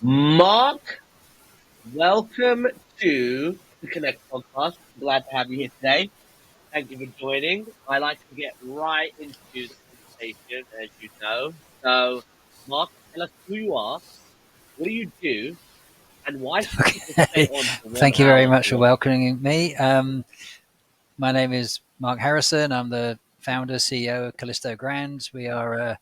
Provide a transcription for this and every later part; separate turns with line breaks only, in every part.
Mark, welcome to the Connect podcast. Glad to have you here today. Thank you for joining. I like to get right into the conversation, as you know. So, Mark, tell us who you are, what do you do, and why should people stay
Okay.
on for one
Thank you very
hour
much
to
for
watch you?
welcoming me. My name is Mark Harrison. I'm the founder, CEO of Callisto Grand. We are,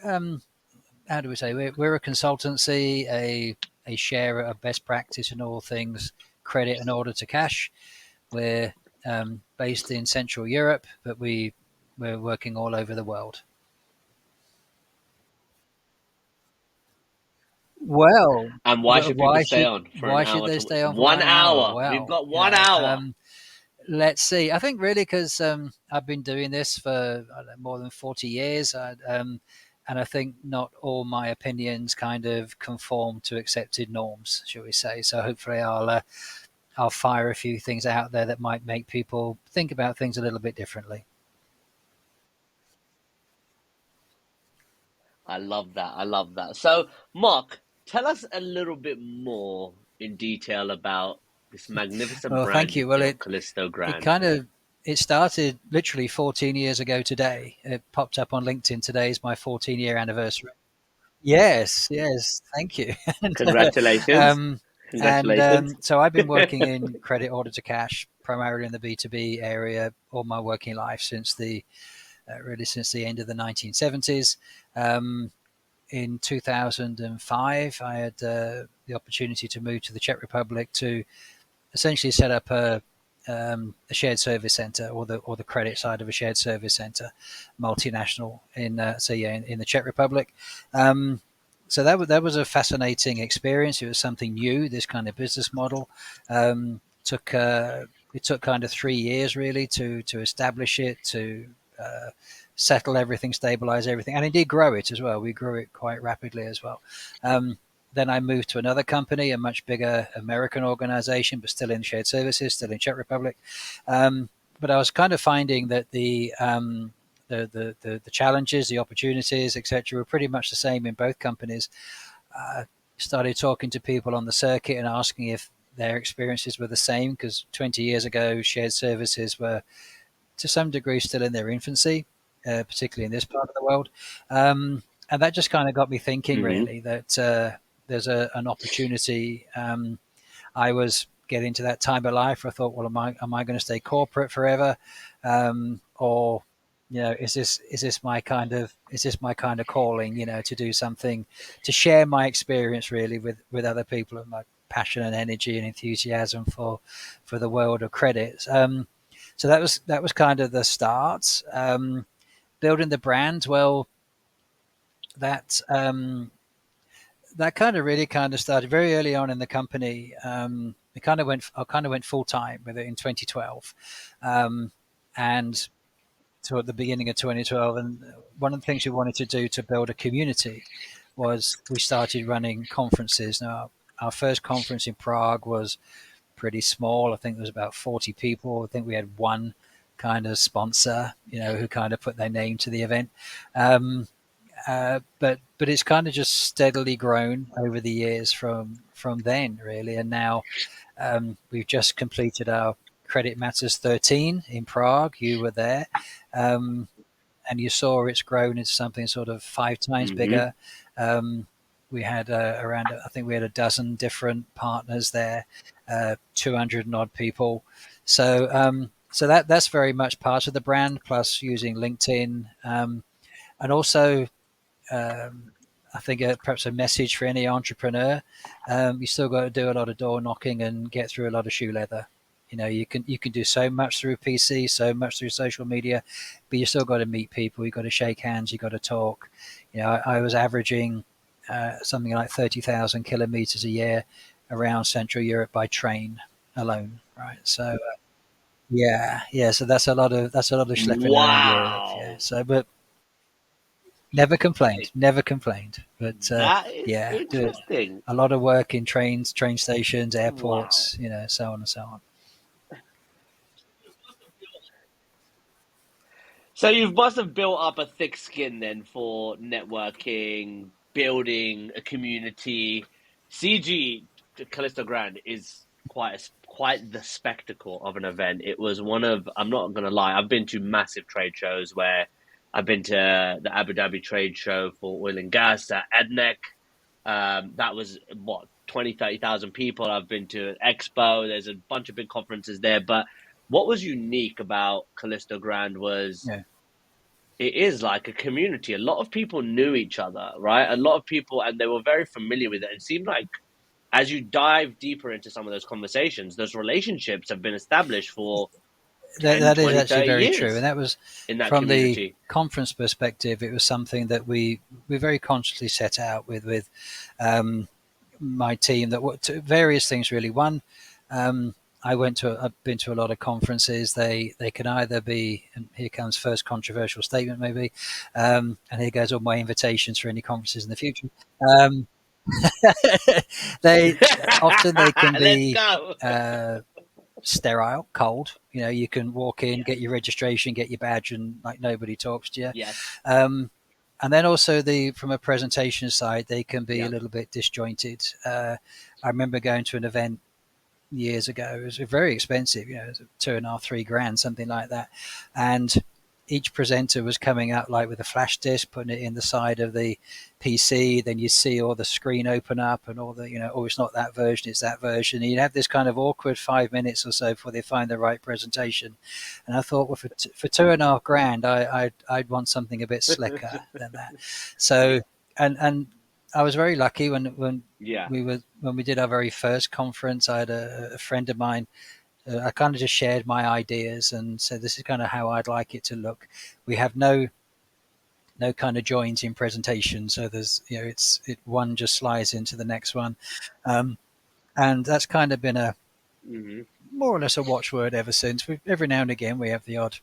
how do we say, we're a consultancy, a sharer of best practice in all things credit and order to cash. We're based in Central Europe, but we're working all over the world. Well,
And why should people
why
stay
should
on for an
why should
hour
they
to
stay on for
one
1 hour?
hour? We've
Well,
got 1 hour.
let's see. I think really because I've been doing this for more than 40 years, and I think not all my opinions kind of conform to accepted norms, shall we say. So hopefully I'll fire a few things out there that might make people think about things a little bit differently.
I love that. I love that. So, Mark, tell us a little bit more in detail about this magnificent
Well,
brand
thank you.
you've
Well,
built, Callisto
it
Grand.
kind of it started literally 14 years ago today. It popped up on LinkedIn. Today is my 14-year anniversary. Yes, yes, thank you. and
Congratulations.
um, and
Congratulations.
so I've been working in credit order to cash, primarily in the B2B area, all my working life since the really since the end of the 1970s. Um, in 2005, I had the opportunity to move to the Czech Republic to essentially set up a shared service center, or the credit side of a shared service center, multinational in the Czech Republic. Um, so that was a fascinating experience. It was something new, this kind of business model. Took It took kind of 3 years really to establish it, to uh, settle everything, stabilize everything, and indeed grow it as well. We grew it quite rapidly as well. Um, then I moved to another company, a much bigger American organization, but still in shared services, still in Czech Republic. But I was kind of finding that the challenges, the opportunities, etc., were pretty much the same in both companies. Uh, Started talking to people on the circuit and asking if their experiences were the same, because 20 years ago, shared services were to some degree still in their infancy, particularly in this part of the world. And that just kind of got me thinking,
Hmm.
really, that there's an opportunity. I was getting to that time of life where I thought, well, am I going to stay corporate forever, or is this my kind of calling? To do something, to share my experience really with other people, and my passion and energy and enthusiasm for the world of credit. So that was kind of the start. Building the brand, well, that that kind of really kind of started very early on in the company. I kind of went full time with it in 2012, and to at the beginning of 2012. And one of the things we wanted to do to build a community was we started running conferences. Now, our first conference in Prague was pretty small. I think there was about 40 people. I think we had one kind of sponsor, who kind of put their name to the event. Um, but it's kind of just steadily grown over the years from then, really. And now we've just completed our Credit Matters 13 in Prague. You were there, um, and you saw it's grown into something sort of 5 times
Hmm.
bigger. Um, we had I think we had a dozen different partners there, 200 and odd people. So that's very much part of the brand, plus using LinkedIn, and also um, I think perhaps a message for any entrepreneur. You still got to do a lot of door knocking and get through a lot of shoe leather. You can do so much through PC, so much through social media, but you still got to meet people. You got to shake hands. You got to talk. I was averaging something like 30,000 kilometers a year around Central Europe by train alone. Right. So yeah, yeah. So that's a lot of schlepping around Europe. Yeah.
Wow.
So, but never complained. Never complained. But
That is
yeah, do
interesting.
a lot of work in trains, train stations,
Wow.
airports, so on and so on.
So you must have built up a thick skin then for networking, building a community. CG Callisto Grand is quite the spectacle of an event. It was one of, I'm not gonna lie, I've been to massive trade shows where I've been to the Abu Dhabi trade show for oil and gas at EDNEC. That was what 20, 30,000 people. I've been to an expo. There's a bunch of big conferences there. But what was unique about Callisto Grand was
Yeah.
it is like a community. A lot of people knew each other, right? A lot of people, and they were very familiar with it. It seemed like as you dive deeper into some of those conversations, those relationships have been established for
That,
10,
that is
20,
actually
30
very true, and
years
that was
in that
from the
community.
conference perspective. It was something that we very consciously set out with um, my team that what various things really. One, I've been to a lot of conferences. They can either be, and here comes first controversial statement maybe, and here goes all my invitations for any conferences in the future. Um, they often they can
Let's
be
go.
uh, sterile, cold. You know, you can walk in,
Yes,
get your registration, get your badge, and like nobody talks to you.
yes,
Um, and then also the from a presentation side, they can be a
yeah.
little bit disjointed. I remember going to an event years ago. It was very expensive, you know, 2.5, 3 grand, something like that. And each presenter was coming out like with a flash disc, putting it in the side of the PC. Then you see all the screen open up and all the, you know, oh, it's not that version, it's that version. And you'd have this kind of awkward 5 minutes or so before they find the right presentation. And I thought, well, for 2.5 grand, I'd want something a bit slicker than that. So, and I was very lucky when
Yeah.
when we did our very first conference. I had a friend of mine. I kind of just shared my ideas and said, "This is kind of how I'd like it to look." We have no kind of joins in presentation, so there's you know one just slides into the next one, um, and that's kind of been a
Hmm.
more or less a watchword ever since. Every now and again we have the odd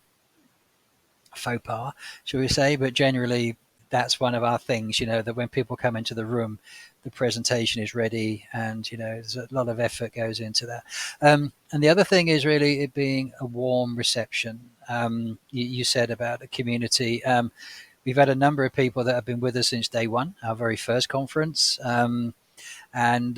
faux pas, shall we say? But generally, that's one of our things. You know that when people come into the room, the presentation is ready, and you know there's a lot of effort goes into that. And the other thing is really it being a warm reception. You said about the community. We've had a number of people that have been with us since day one, our very first conference, and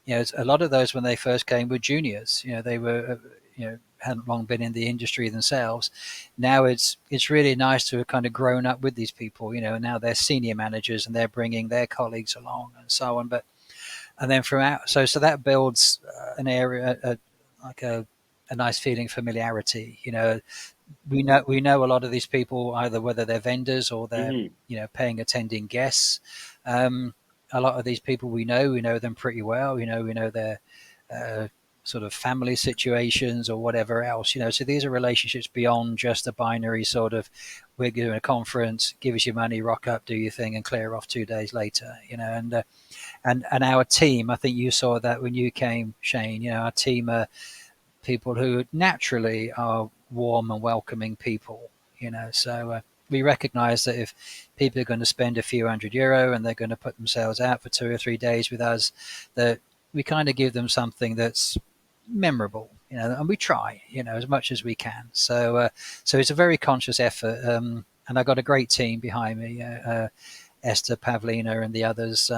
you know, a lot of those when they first came were juniors. You know, they were you know hadn't long been in the industry themselves. Now it's really nice to have kind of grown up with these people. You know, and now they're senior managers and they're bringing their colleagues along and so on. But and then from out so that builds an area like a nice feeling of familiarity. You know, we know a lot of these people either whether they're vendors or they're
Hmm.
you know paying attending guests. Um, a lot of these people we know them pretty well. We know their uh, sort of family situations or whatever else. You know, so these are relationships beyond just a binary sort of we're doing a conference, give us your money, rock up, do your thing, and clear off 2 days later. You know, and our team. I think you saw that when you came, Shane. You know, our team are people who naturally are warm and welcoming people. You know, so we recognise that if people are going to spend a few €100 and they're going to put themselves out for 2 or 3 days with us, that we kind of give them something that's memorable. You know, and we try, you know, as much as we can. So it's a very conscious effort, and I got a great team behind me. Esther, Pavlina, and the others.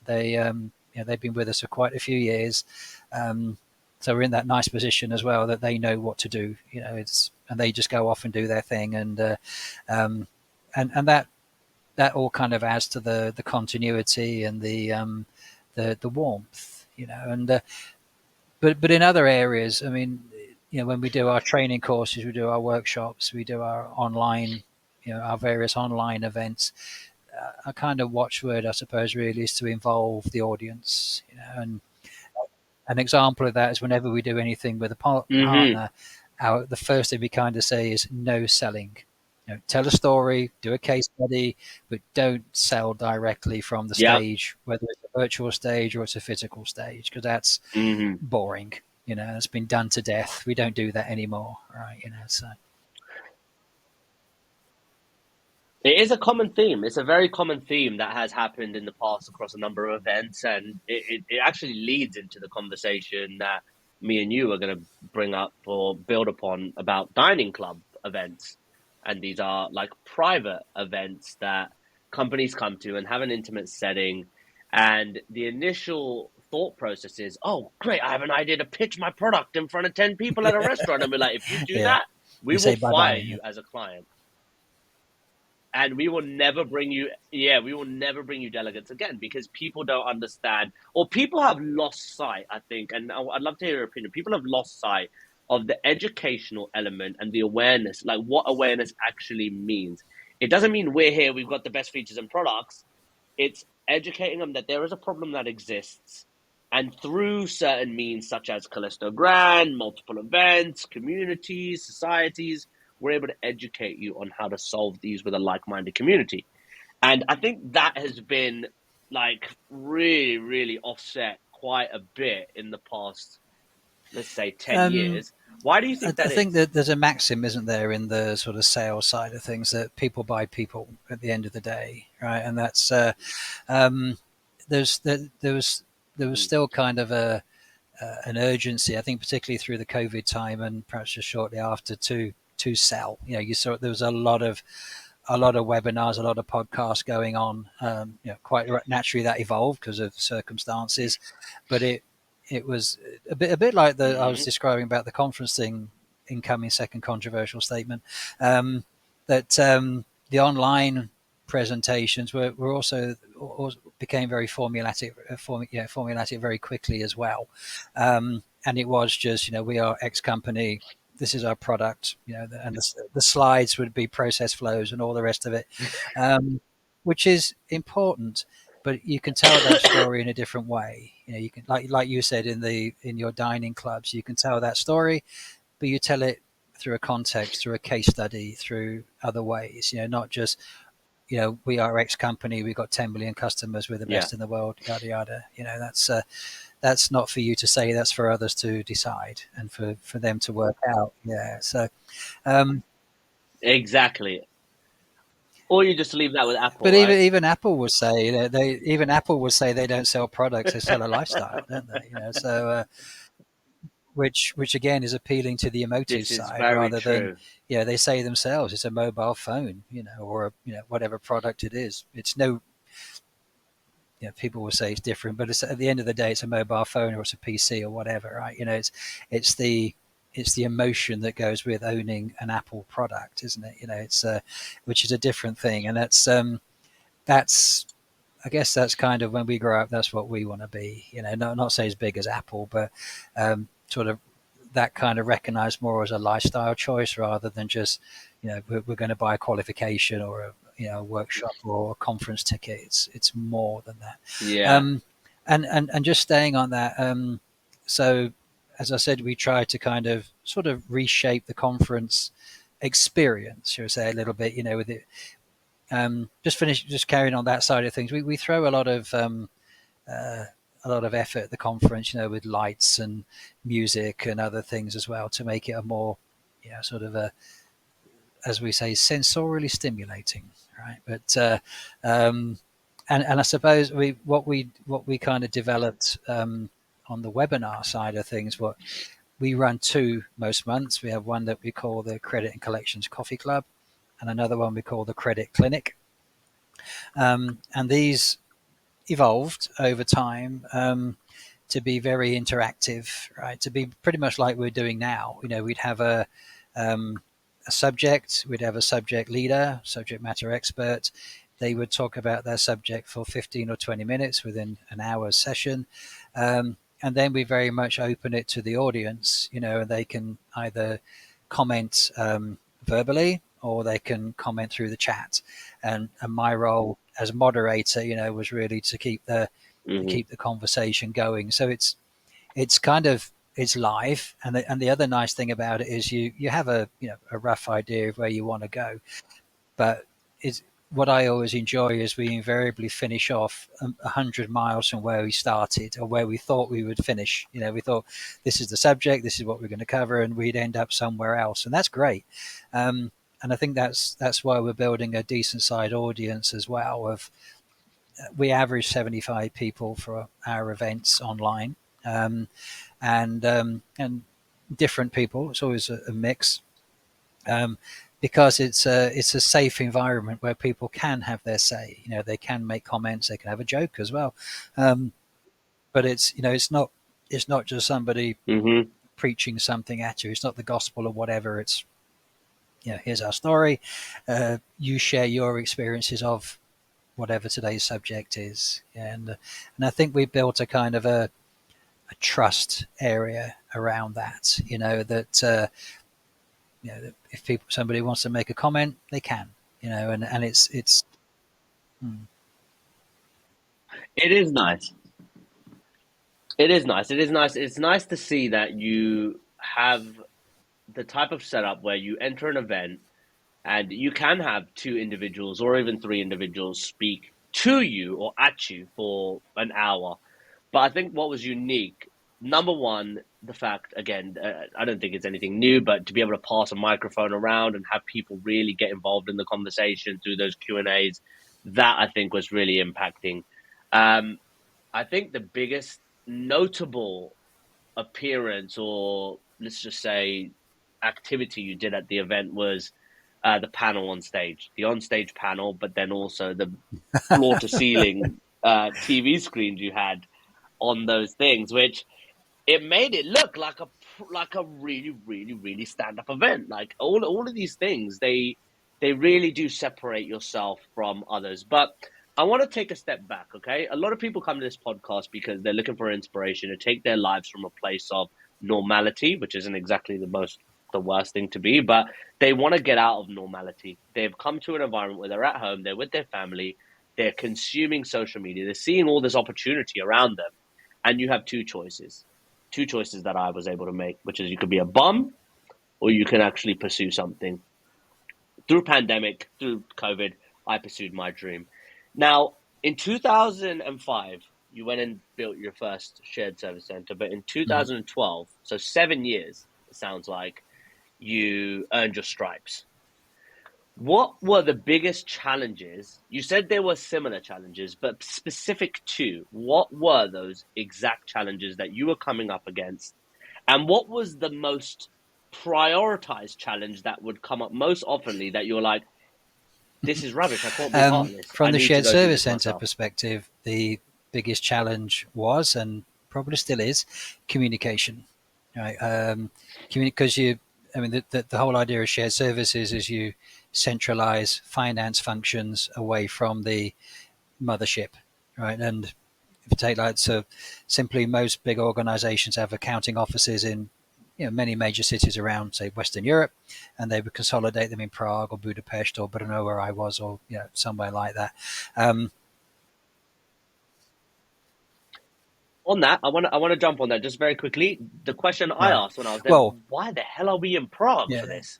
They've been with us for quite a few years. Um, so we're in that nice position as well that they know what to do. You know, and they just go off and do their thing, um, and that all kind of adds to the continuity and the warmth. You know, and but in other areas, I mean, you know, when we do our training courses, we do our workshops, we do our online, you know, our various online events. A kind of watchword, I suppose, really is to involve the audience. You know, and an example of that is whenever we do anything with a
Hmm.
partner, the first thing we kind of say is no selling. You know, tell a story, do a case study, but don't sell directly from the
Yeah.
stage, whether it's a virtual stage or it's a physical stage, because that's
Hmm.
boring. You know, it's been done to death. We don't do that anymore, right? You know, so
It is a common theme. It's a very common theme that has happened in the past across a number of events, and it actually leads into the conversation that me and you are going to bring up or build upon about dining club events. And these are like private events that companies come to and have an intimate setting. And the initial thought process is, oh, great, I have an idea to pitch my product in front of 10 people at a restaurant. And we're like, if you do
Yeah.
that, we
You
will
say bye bye.
fire
Yeah.
you as a client. And we will never bring you, yeah, we will never bring you delegates again because people don't understand, or people have lost sight, I think. And I'd love to hear your opinion. People have lost sight of the educational element and the awareness, like what awareness actually means. It doesn't mean we're here, we've got the best features and products. It's educating them that there is a problem that exists. And through certain means, such as Callisto Grand, multiple events, communities, societies, we're able to educate you on how to solve these with a like-minded community. And I think that has been like really, really offset quite a bit in the past, let's say 10
Um,
years. Why do you think
I
that
think
is?
that there's a maxim, isn't there, in the sort of sales side of things that people buy people at the end of the day, right? And that's um, there was
Mm.
still kind of an urgency, I think, particularly through the COVID time and perhaps just shortly after to sell. You know, you saw there was a lot of webinars, a lot of podcasts going on. Quite naturally that evolved because of circumstances, but it was a bit like the I was
Mm-hmm.
describing about the conference thing, incoming second controversial statement, that the online presentations were also became very formulatic very quickly as well, and it was just we are X company, this is our product, and the slides would be process flows and all the rest of it, which is important. But you can tell that story in a different way. You can, like you said in your dining clubs, you can tell that story, but you tell it through a context, through a case study, through other ways. Not just we are X company, we've got 10 million customers, we're the
Yeah.
best in the world, yada yada. That's not for you to say. That's for others to decide and for them to work out. Yeah. So, um,
Exactly. Or you just leave that with Apple,
but even
right?
even Apple will say that they don't sell products; they sell a lifestyle, don't they? Which again is appealing to the emotive
This is
side
very
rather than,
true.
they say themselves it's a mobile phone, or whatever product it is. It's no, people will say it's different, but at the end of the day, it's a mobile phone or it's a PC or whatever, right? It's the it's the emotion that goes with owning an Apple product, isn't it? It's which is a different thing, and that's I guess that's kind of when we grow up, that's what we want to be. Not say as big as Apple, but sort of that kind of recognized more as a lifestyle choice rather than just, we're going to buy a qualification or a workshop or a conference ticket. It's more than that.
Yeah.
Um, and just staying on that. So as I said, we try to kind of sort of reshape the conference experience, shall we say, a little bit. With it, just carrying on that side of things. We throw uh, a lot of effort at the conference, with lights and music and other things as well to make it a more, sort of as we say, sensorially stimulating, right? But and I suppose what we kind of developed on the webinar side of things. What we run two most months. We have one that we call the Credit and Collections Coffee Club, and another one we call the Credit Clinic. And these evolved over time to be very interactive, right? To be pretty much like we're doing now. We'd have a subject, we'd have a subject leader, subject matter expert. They would talk about their subject for 15 or 20 minutes within an hour's session. And then we very much open it to the audience, and they can either comment verbally or they can comment through the chat. And my role as moderator, was really to keep
Hmm.
the conversation going. So it's kind of it's live, and the other nice thing about it is you have a rough idea of where you want to go, but it's what I always enjoy is we invariably finish off 100 miles from where we started or where we thought we would finish. We thought this is the subject, this is what we're going to cover, and we'd end up somewhere else, and that's great. And I think that's why we're building a decent sized audience as well. Of We average 75 people for our events online, and different people. It's always a mix. Um, because it's a safe environment where people can have their say. They can make comments, they can have a joke as well, um, but it's not just somebody
Hmm.
preaching something at you. It's not the gospel or whatever. It's here's our story. You share your experiences of whatever today's subject is, and I think we built a kind of a trust area around that. That if somebody wants to make a comment, they can. And it's. Mm,
It is nice. It is nice. It is nice. It's nice to see that you have the type of setup where you enter an event and you can have two individuals or even three individuals speak to you or at you for an hour. But I think what was unique, number one, the fact again, I don't think it's anything new, but to be able to pass a microphone around and have people really get involved in the conversation through those Q&As, that I think was really impacting. Um, I think the biggest notable appearance, or let's just say activity you did at the event, was the panel on stage, the on stage panel, but then also the floor to ceiling TV screens you had on those things, which it made it look like a really really stand up event. Like all of these things, they really do separate yourself from others. But I want to take a step back. Okay, a lot of people come to this podcast because they're looking for inspiration to take their lives from a place of normality, which isn't exactly the worst thing to be, but they want to get out of normality. They've come to an environment where they're at home, they're with their family, they're consuming social media, they're seeing all this opportunity around them, and you have two choices that I was able to make, which is you could be a bum or you can actually pursue something. Through pandemic, through COVID, I pursued my dream. Now, in 2005, you went and built your first shared service center, but in
mhm.
2012, so 7 years, it sounds like, you earned your stripes. What were the biggest challenges? You said there were similar challenges, but specific to what were those exact challenges that you were coming up against? And what was the most prioritized challenge that would come up most oftenly that you're like, this is rubbish. I can't be part of this.
From
I
the
need to
shared
go do
service
this
center
myself.
perspective, the biggest challenge was, and probably still is, communication. Right? Because the whole idea of shared services is you centralize finance functions away from the mothership, right? And if you take like so, simply most big organizations have accounting offices in many major cities around, say, Western Europe, and they would consolidate them in Prague or Budapest or Brno, where I was, or somewhere like that. Um,
On that, I want to jump on that just very quickly. The question I
right.
asked when I was there,
Well,
why the hell are we in Prague for
yeah,
this?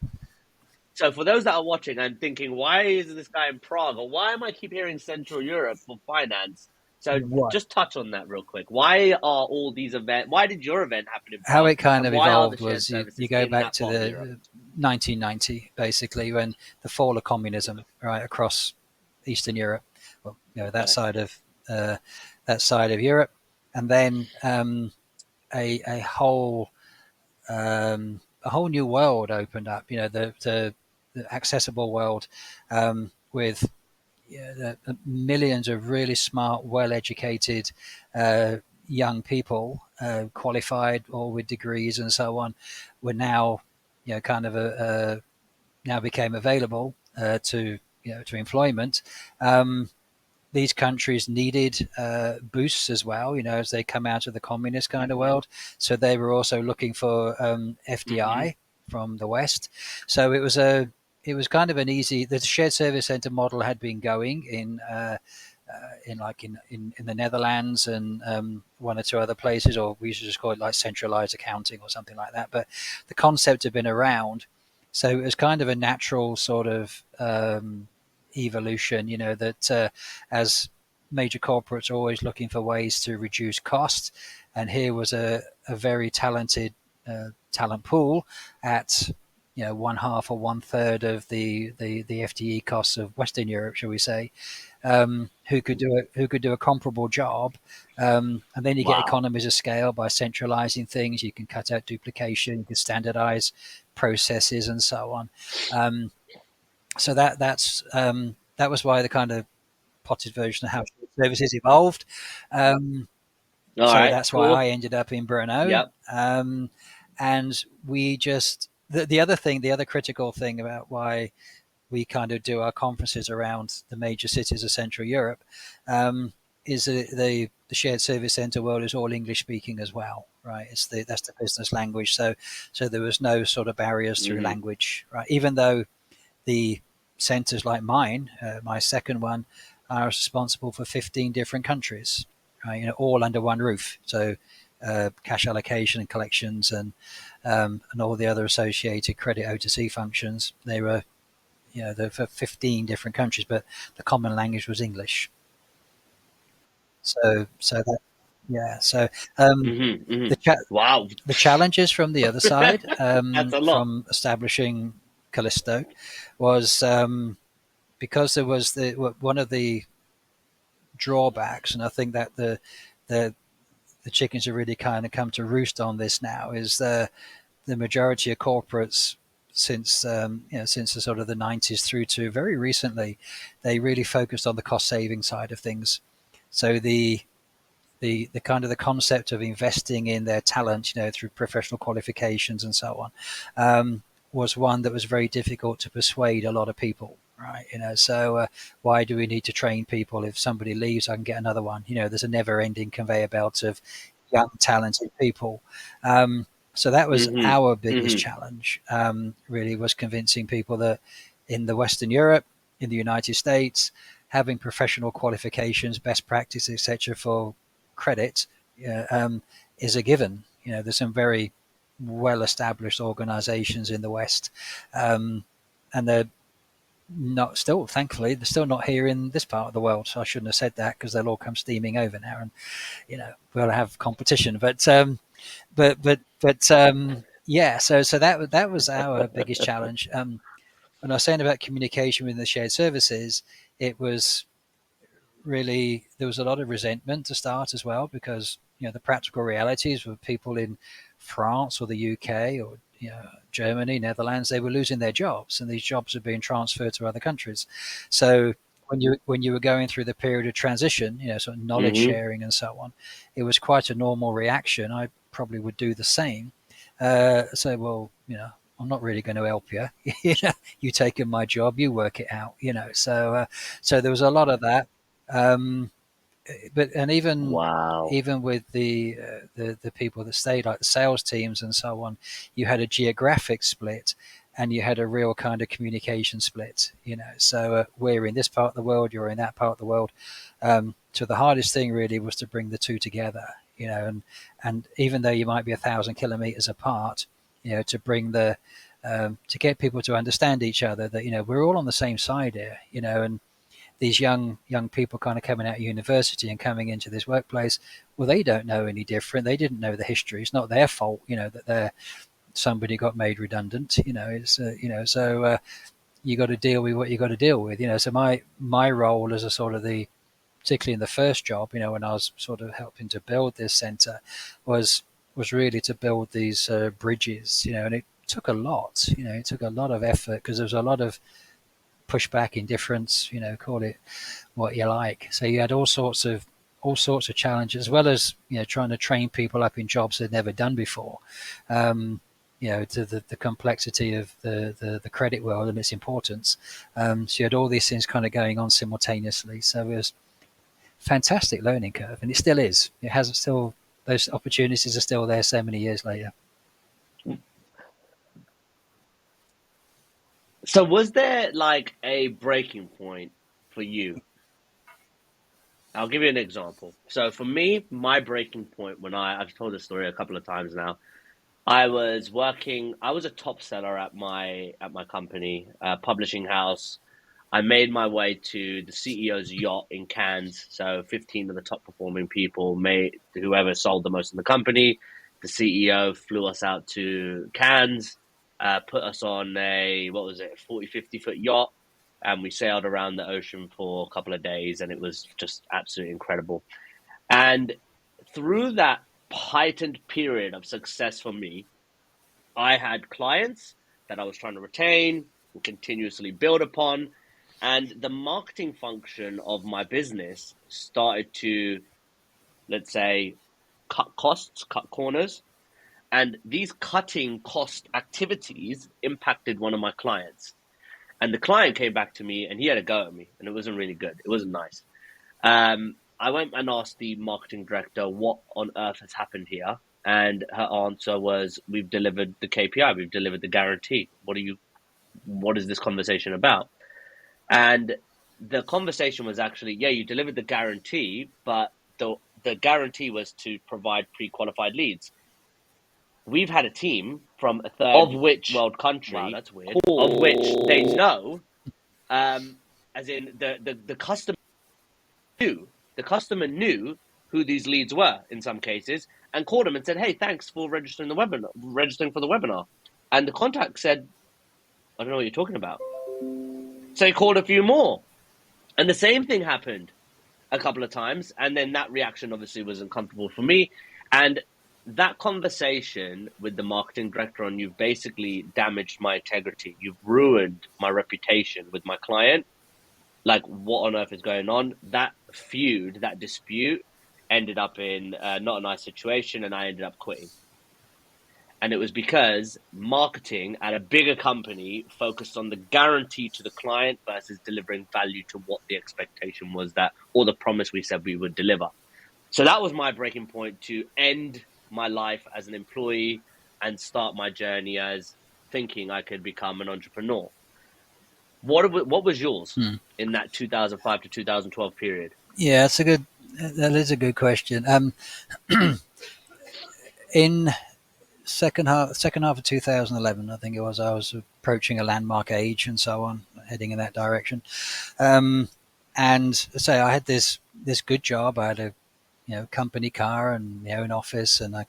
So for those that are watching and thinking, why is this guy in Prague, or why am I keep hearing Central Europe for finance? So
right.
just touch on that real quick. Why are all these events? Why did your event happen in
How
Prague,
it kind
and
of
why are the
evolved
shared
was you
services
go
in
back
that
to
part of Europe?
the 1990, basically, when the fall of communism, right, across Eastern Europe, well,
Okay.
uh, that side of Europe, and then a whole new world opened up. The accessible world, with the millions of really smart, well-educated young people, qualified or with degrees and so on, were now, kind of now became available to employment. Um, these countries needed boosts as well, as they come out of the communist kind of world. So they were also looking for
Mm-hmm.
FDI from the West. So it was kind of an easy. The shared service center model had been going in the Netherlands and one or two other places, or we should just call it like centralized accounting or something like that. But the concept had been around, so it was kind of a natural sort of evolution. That as major corporates are always looking for ways to reduce costs, and here was a very talented talent pool at one half or one third of the FTE costs of Western Europe, shall we say, who could do a comparable job, and then you get
Wow.
economies of scale by centralizing things. You can cut out duplication, you can standardize processes, and so on. So that was why the kind of potted version of how services evolved. Um,
All
so
right,
that's why
cool.
I ended up in Brno.
Yep.
And we just the other thing, the other critical thing about why we kind of do our conferences around the major cities of Central Europe, um, is the shared service center world is all English speaking as well, right? That's the business language. So there was no sort of barriers through
Mm-hmm.
language, right? Even though the centers like mine, my second one, are responsible for 15 different countries, right? All under one roof. So cash allocation and collections and all the other associated credit O2C functions. They were they're for 15 different countries, but the common language was English. So that yeah. So um,
Mm-hmm.
the
Mm-hmm.
cha-
Wow.
the challenges from the other side,
That's a lot.
from establishing Callisto, was because there was one of the drawbacks, and I think that the the chickens have really kind of come to roost on this now, is the majority of corporates since since the sort of the 90s through to very recently, they really focused on the cost saving side of things. So the kind of the concept of investing in their talent, through professional qualifications and so on, was one that was very difficult to persuade a lot of people. Right, so why do we need to train people? If somebody leaves, I can get another one. There's a never-ending conveyor belt of young, talented people. So that was
Mm-hmm.
our biggest
Mm-hmm.
challenge. Really, was convincing people that in the Western Europe, in the United States, having professional qualifications, best practice, etc., for credit, is a given. There's some very well-established organisations in the West, and they're not still, thankfully, they're still not here in this part of the world. So I shouldn't have said that because they'll all come steaming over now, and we'll have competition. But yeah. So that was our biggest challenge. When I was saying about communication within the shared services, it was really, there was a lot of resentment to start as well, because the practical realities were people in France or the UK or Germany, Netherlands, they were losing their jobs, and these jobs are being transferred to other countries. So when you were going through the period of transition, sort of knowledge
Mm-hmm.
sharing and so on, it was quite a normal reaction. I probably would do the same. So, well, I'm not really going to help you. You taking my job, you work it out. So there was a lot of that. Um, but and
Wow.
even with the people that stayed, like the sales teams and so on, you had a geographic split, and you had a real kind of communication split. So we're in this part of the world, you're in that part of the world. So the hardest thing really was to bring the two together. And even though you might be 1,000 kilometers apart, to bring to get people to understand each other, that we're all on the same side here. And these young people kind of coming out of university and coming into this workplace, well, they don't know any different. They didn't know the history. It's not their fault, that somebody got made redundant. It's so you got to deal with what you got to deal with. So my role as a sort of the particularly in the first job, when I was sort of helping to build this center, was was really to build these bridges. And it took a lot. It took a lot of effort, because there was a lot of pushback, indifference. Call it what you like. So you had all sorts of challenges, as well as trying to train people up in jobs they'd never done before. Um, to the complexity of the credit world and its importance. So you had all these things kind of going on simultaneously. So it was a fantastic learning curve, and it still is. It has still those opportunities are still there so many years later.
So was there like a breaking point for you? I'll give you an example. So for me, my breaking point when I've told this story a couple of times now. I was a top seller at my company, publishing house. I made my way to the CEO's yacht in Cannes. So 15 of the top performing people, made whoever sold the most in the company. The CEO flew us out to Cannes, put us on a, what was it, 40, 50 foot yacht. And we sailed around the ocean for a couple of days, and it was just absolutely incredible. And through that heightened period of success for me, I had clients that I was trying to retain. continuously build upon. And the marketing function of my business started to, let's say, cut costs, cut corners. And these cutting cost activities impacted one of my clients. And the client came back to me and he had a go at me, and it wasn't really good. It wasn't nice. I went and asked the marketing director what on earth has happened here. And her answer was, we've delivered the KPI, we've delivered the guarantee. What is this conversation about? And the conversation was actually, yeah, you delivered the guarantee, but the guarantee was to provide pre-qualified leads. We've had a team from a third world country, wow, that's weird, of which they know, as in the customer knew, the customer knew who these leads were in some cases, and called them and said, hey, thanks for registering for the webinar. And the contact said, I don't know what you're talking about. So he called a few more. And the same thing happened a couple of times. And then that reaction obviously wasn't comfortable for me. And that conversation with the marketing director on, you've basically damaged my integrity. You've ruined my reputation with my client. Like, what on earth is going on? That feud, that dispute ended up in not a nice situation, and I ended up quitting. And it was because marketing at a bigger company focused on the guarantee to the client versus delivering value to what the expectation was, that, or the promise we said we would deliver. So that was my breaking point to end my life as an employee and start my journey as thinking I could become an entrepreneur. What was yours in that 2005 to 2012 period?
Yeah, that is a good question. In second half of 2011, I think it was, I was approaching a landmark age and so on, heading in that direction. And so I had this good job. I had a company car and my own office, and I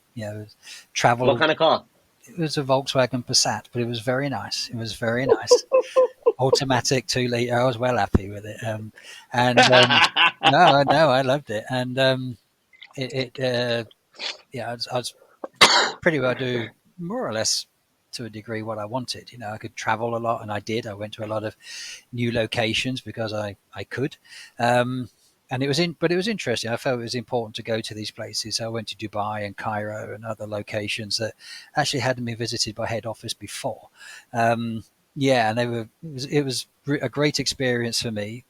traveled.
What kind of car?
It was a Volkswagen Passat, but it was very nice. It was very nice. Automatic 2 liter. I was well happy with it. No, I loved it. And I was pretty well do more or less to a degree what I wanted. I could travel a lot, and I did. I went to a lot of new locations because I could. And but it was interesting. I felt it was important to go to these places. So I went to Dubai and Cairo and other locations that actually hadn't been visited by head office before. Yeah, and it was a great experience for me.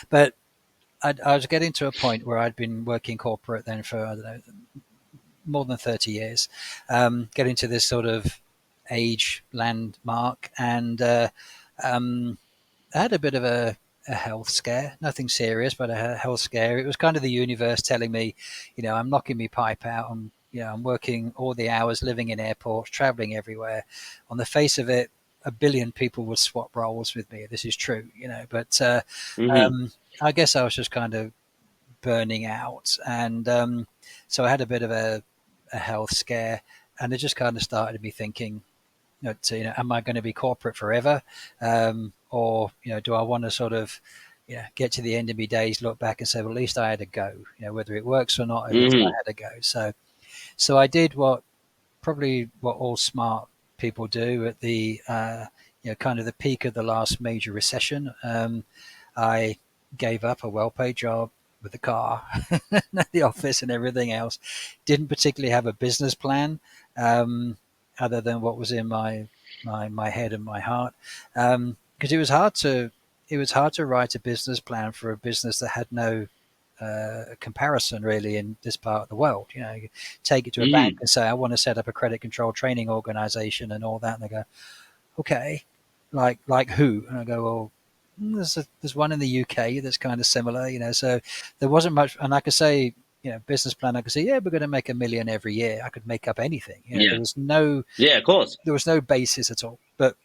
But I was getting to a point where I'd been working corporate then for, I don't know, more than 30 years, getting to this sort of age landmark, and I had a bit of a health scare, nothing serious, but a health scare. It was kind of the universe telling me, I'm knocking my pipe out. I'm working all the hours, living in airports, traveling everywhere. On the face of it, a billion people would swap roles with me. This is true, but I guess I was just kind of burning out. And so I had a bit of a health scare, and it just kind of started me thinking, am I going to be corporate forever? Or, do I want to sort of, get to the end of my days, look back and say, well, at least I had a go, whether it works or not, at least I had a go. So I did what all smart people do at the, kind of the peak of the last major recession. I gave up a well-paid job with the car, the office and everything else. Didn't particularly have a business plan, other than what was in my head and my heart. Because it was hard to write a business plan for a business that had no comparison really in this part of the world. You take it to a bank and say, I want to set up a credit control training organization and all that. And they go, okay, like who? And I go, well, there's one in the UK that's kind of similar, so there wasn't much. And I could say, business plan, I could say, yeah, we're going to make $1 million every year. I could make up anything. There was
of course,
there was no basis at all. But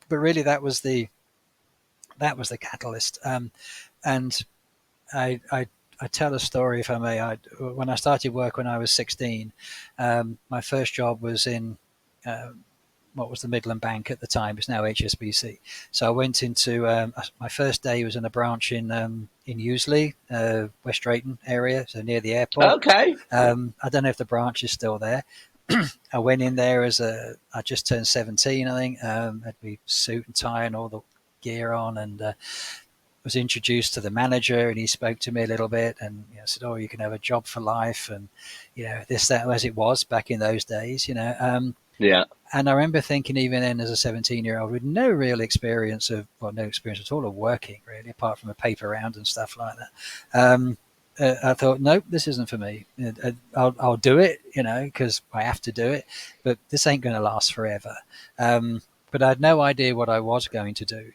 really, that was the catalyst. And I tell a story, if I may. When I started work when I was 16, my first job was in what was the Midland Bank at the time. It's now HSBC. So I went into my first day was in a branch in Useley, West Drayton area, so near the airport.
Okay.
I don't know if the branch is still there. I went in there I just turned 17, I think. Had my suit and tie and all the gear on, and was introduced to the manager, and he spoke to me a little bit, and said, "Oh, you can have a job for life," and this, that, as it was back in those days.
Yeah.
And I remember thinking, even then, as a 17-year-old with no real experience no experience at all of working, really, apart from a paper round and stuff like that. I thought, nope, this isn't for me. I'll do it, because I have to do it, but this ain't going to last forever. But I had no idea what I was going to do.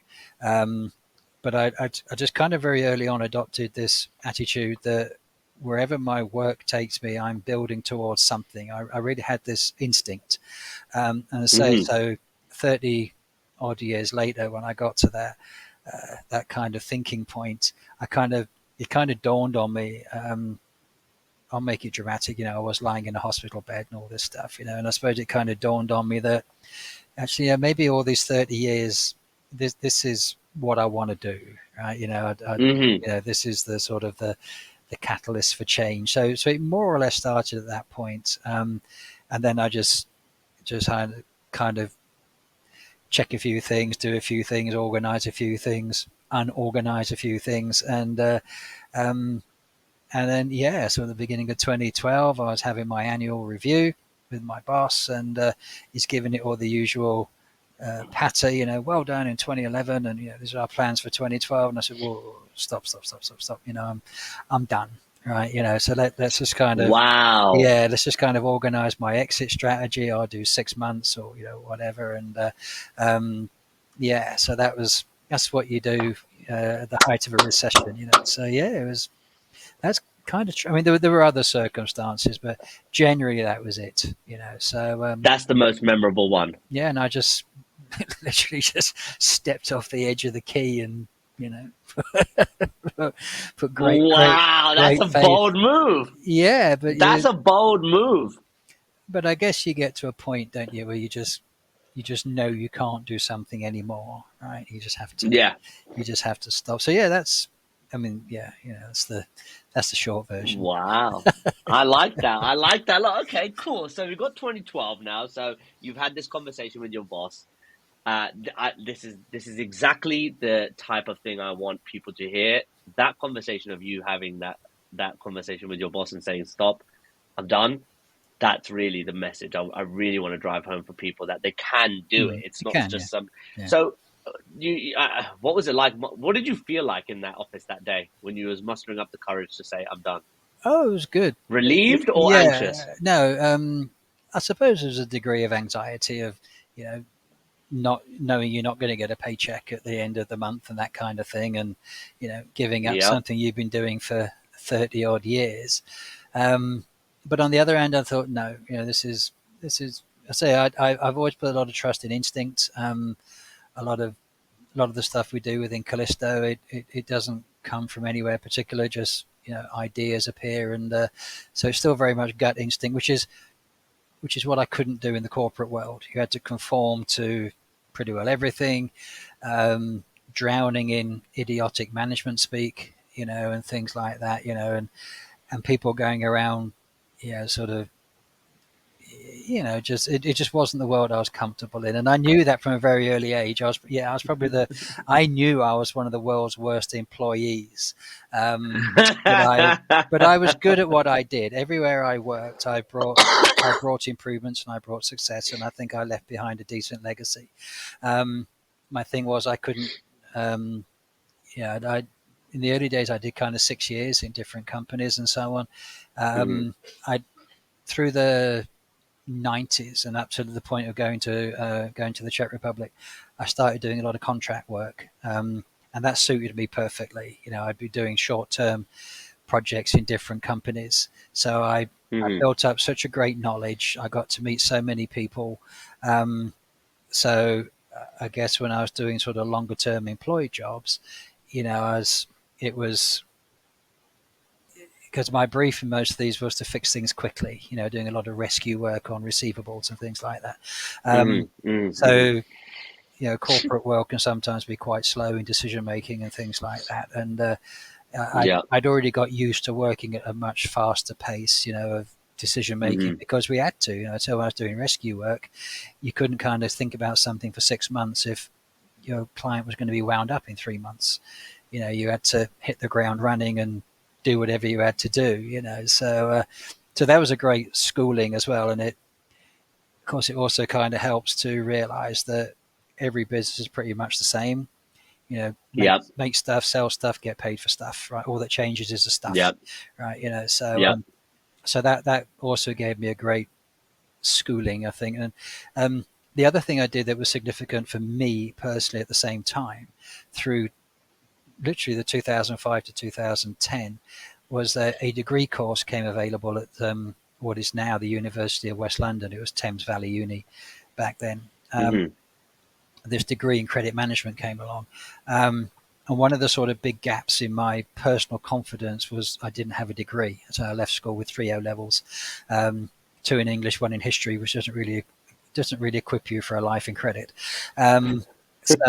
But I just kind of very early on adopted this attitude that wherever my work takes me, I'm building towards something. I really had this instinct. And I say,
Mm-hmm.
so 30 odd years later, when I got to that kind of thinking point, it kind of dawned on me. I'll make it dramatic. I was lying in a hospital bed and all this stuff, and I suppose it kind of dawned on me that actually, maybe all these 30 years, this is what I want to do, right?
Mm-hmm.
This is the sort of the catalyst for change. So it more or less started at that point. And then I just had kind of check a few things, do a few things, organize a few things, unorganize a few things, um, and then so at the beginning of 2012, I was having my annual review with my boss, and he's giving it all the usual patter, well done in 2011, and these are our plans for 2012. And I said, whoa, stop. I'm done, right? So let's just kind of
Wow.
let's just kind of organize my exit strategy. I'll do 6 months or whatever, and so that's what you do at the height of a recession. So that's kind of true. I mean, there were other circumstances, but generally that was it. So
That's the most memorable one.
and I just literally just stepped off the edge of the quay and put
Wow, that's
great
a
faith.
bold move.
Yeah, but
That's a bold move.
I guess you get to a point, don't you, where you just know you can't do something anymore, right? You just have
Yeah.
to stop. So that's, I mean, that's the short version.
Wow. I like that. I like that. Okay, cool. So we've got 2012 now. So you've had this conversation with your boss. This is exactly the type of thing I want people to hear. That conversation of you having that conversation with your boss and saying, "Stop, I'm done." That's really the message. I really want to drive home for people that they can do it. It's
You
not
can,
just some.
yeah.
So, what was it like? What did you feel like in that office that day when you was mustering up the courage to say, "I'm done"?
Oh, it was good.
Relieved or anxious?
Yeah, no. I suppose there's a degree of anxiety of, not knowing you're not going to get a paycheck at the end of the month and that kind of thing, and giving up
Yep.
something you've been doing for 30 odd years. But on the other hand, I thought, no, this is. I say I've always put a lot of trust in instinct. A lot of the stuff we do within Callisto, it doesn't come from anywhere particular. Just ideas appear, and so it's still very much gut instinct, which is what I couldn't do in the corporate world. You had to conform to pretty well everything, drowning in idiotic management speak, and things like that, and people going around, sort of, just it just wasn't the world I was comfortable in, and I knew that from a very early age. I was probably I knew I was one of the world's worst employees, but I was good at what I did. Everywhere I worked, I brought improvements and I brought success, and I think I left behind a decent legacy. My thing was I couldn't, I in the early days I did kind of 6 years in different companies and so on.
Mhm.
I through the 90s and up to the point of going to the Czech Republic, I started doing a lot of contract work, and that suited me perfectly. I'd be doing short-term projects in different companies, so I
Mhm.
built up such a great knowledge. I got to meet so many people. So I guess when I was doing sort of longer-term employed jobs, it was because my brief in most of these was to fix things quickly, doing a lot of rescue work on receivables and things like that.
Mhm. Mhm. Mhm.
So, corporate world can sometimes be quite slow in decision making and things like that. And
Yeah.
I'd already got used to working at a much faster pace, of decision making
Mhm.
because we had to. So when I was doing rescue work, you couldn't kind of think about something for 6 months if your client was going to be wound up in 3 months. You had to hit the ground running and do whatever you had to do. So that was a great schooling as well, and of course, it also kind of helps to realize that every business is pretty much the same. Make
Yep.
make stuff, sell stuff, get paid for stuff, right? All that changes is the stuff,
Yep.
right? So
Yep.
so that also gave me a great schooling, I think. And the other thing I did that was significant for me personally at the same time, through literally the 2005 to 2010, was that a degree course came available at what is now the University of West London. It was Thames Valley Uni back then.
Mhm.
This degree in credit management came along. And one of the sort of big gaps in my personal confidence was I didn't have a degree. So I left school with 3 O levels, two in English, one in history, which doesn't really equip you for a life in credit. Um, so,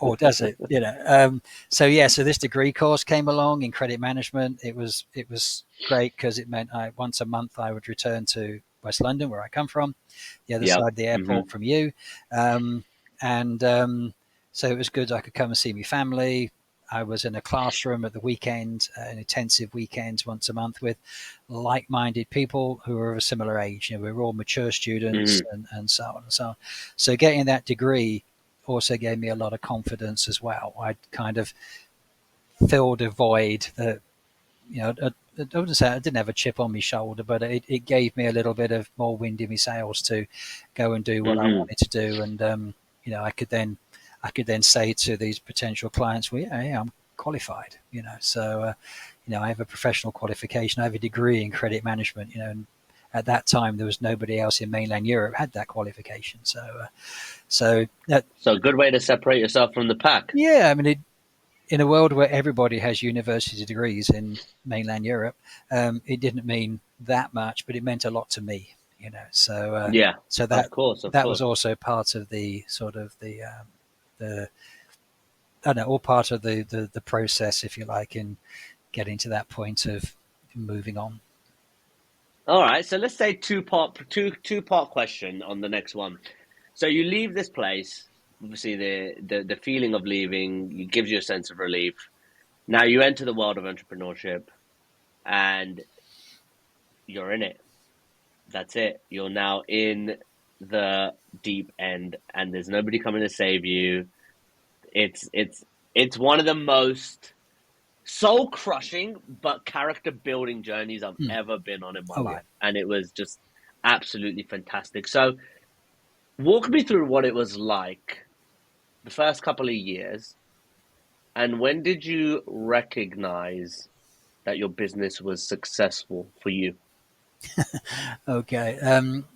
or does it? So yeah, so this degree course came along in credit management. It was great because it meant once a month I would return to West London, where I come from, the other
Yep.
side of the airport
Mhm.
from you. And so it was good. I could come and see my family. I was in a classroom at the weekend, an intensive weekend once a month with like-minded people who were of a similar age. We were all mature students
Mhm.
and so on and so on. So getting that degree also gave me a lot of confidence as well. I kind of filled a void that, I wouldn't say I didn't have a chip on my shoulder, but it gave me a little bit of more wind in my sails to go and do what I
Mhm.
wanted to do. And, I could then say to these potential clients, well, yeah, I'm qualified, I have a professional qualification. I have a degree in credit management, and at that time there was nobody else in mainland Europe had that qualification. So that,
So a good way to separate yourself from the pack.
yeah, I mean, in a world where everybody has university degrees in mainland Europe, it didn't mean that much, but it meant a lot to me.
Yeah.
So
Of
that
course. Of
that was
course.
also part of the sort of the I don't know, all part of the process, if you like, in getting to that point of moving on.
All right. So let's say two part question on the next one. So you leave this place. Obviously, the feeling of leaving gives you a sense of relief. Now you enter the world of entrepreneurship, and you're in it. That's it. You're now in the deep end, and there's nobody coming to save you. It's one of the most soul crushing but character building journeys I've
Mm.
ever been on in my
Oh yeah.
life, and it was just absolutely fantastic. So, walk me through what it was like the first couple of years, and when did you recognize that your business was successful for you?
Okay.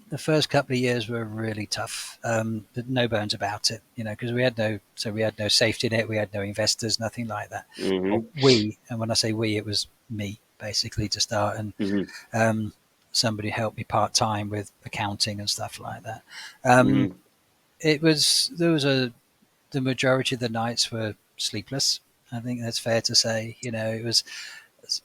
The first couple of years were really tough. No bones about it, because we had no safety net, we had no investors, nothing like that. Well,
Hmm.
and when I say we, it was me basically to start, and
Hmm.
um, somebody helped me part time with accounting and stuff like that. Um,
Hmm.
it was there was a The majority of the nights were sleepless. I think that's fair to say. It was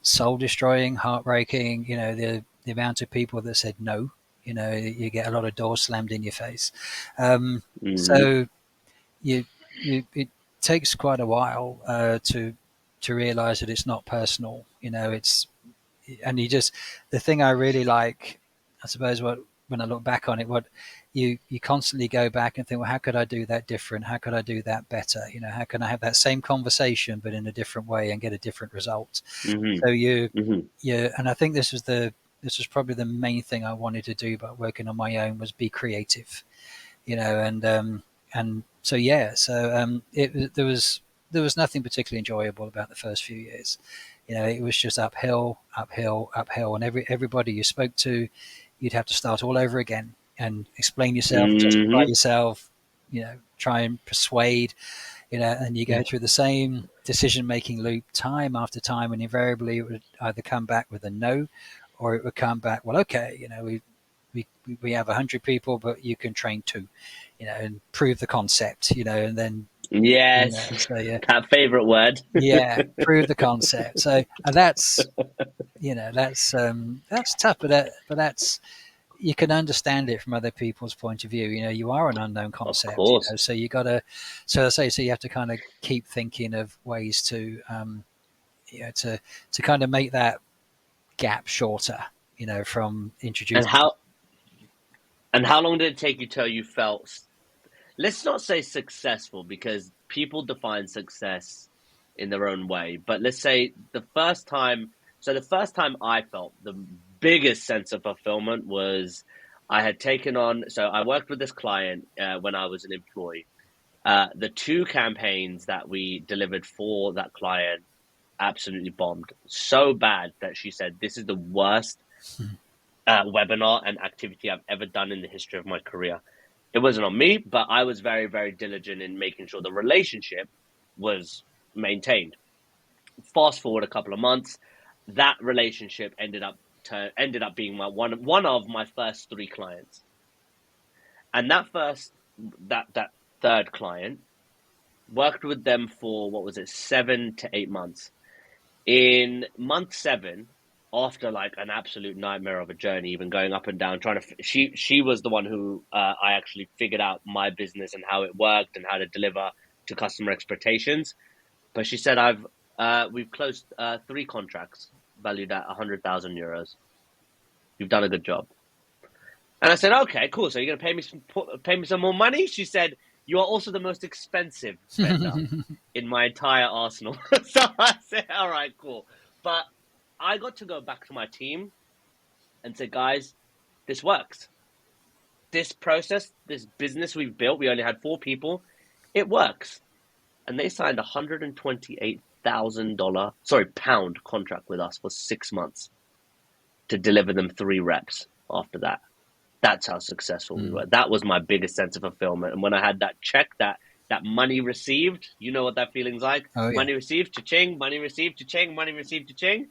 soul destroying, heartbreaking. The amount of people that said no. You get a lot of doors slammed in your face. Um,
Hmm.
so you it takes quite a while to realize that it's not personal. It's and you just the thing I really like, I suppose, what when I look back on it, what you constantly go back and think, well, how could I do that different? How could I do that better? How can I have that same conversation but in a different way and get a different result?
Hmm.
So you
Hmm.
you and I think this was probably the main thing I wanted to do by working on my own was be creative, and so yeah, so there was nothing particularly enjoyable about the first few years. It was just uphill, uphill, uphill, and everybody you spoke to, you'd have to start all over again and explain yourself, justify
Hmm.
yourself, try and persuade, and you go through the same decision making loop time after time, and invariably it would either come back with a no, or it would come back, well, okay, we have 100 people, but you can train two, and prove the concept, and then
Yes,
So yeah,
that favorite word.
yeah, prove the concept. So that's that's tough, but that's you can understand it from other people's point of view. You are an unknown
Of
concept.
course.
So you got to, so I say, so you have to kind of keep thinking of ways to, to kind of make that gap shorter. From
And
introducing.
how long did it take you till you felt, let's not say successful, because people define success in their own way, but let's say the first time I felt the biggest sense of fulfillment was I had taken on, so I worked with this client when I was an employee. The two campaigns that we delivered for that client absolutely bombed so bad that she said, "This is the worst webinar and activity I've ever done in the history of my career." It wasn't on me, but I was very, very diligent in making sure the relationship was maintained. Fast forward a couple of months, that relationship ended up being one of my first three clients, and that third client worked with them for, what was it, 7 to 8 months. In month seven, after like an absolute nightmare of a journey, even going up and down, trying to, she was the one who I actually figured out my business and how it worked and how to deliver to customer expectations. But she said, we've closed three contracts valued at 100,000 euros. You've done a good job. And I said, okay, cool. So you're going to pay me some more money? She said, you are also the most expensive vendor in my entire arsenal. So I said, all right, cool. But I got to go back to my team and say, guys, this works. This process, this business we've built, we only had four people, it works. And they signed $128,000, sorry, pound contract with us for 6 months to deliver them three reps after that. That's how successful we were. That was my biggest sense of fulfillment. And when I had that check, that money received, you know what that feeling's like.
Oh yeah.
Money received, cha-ching, money received, cha-ching, money received, cha-ching.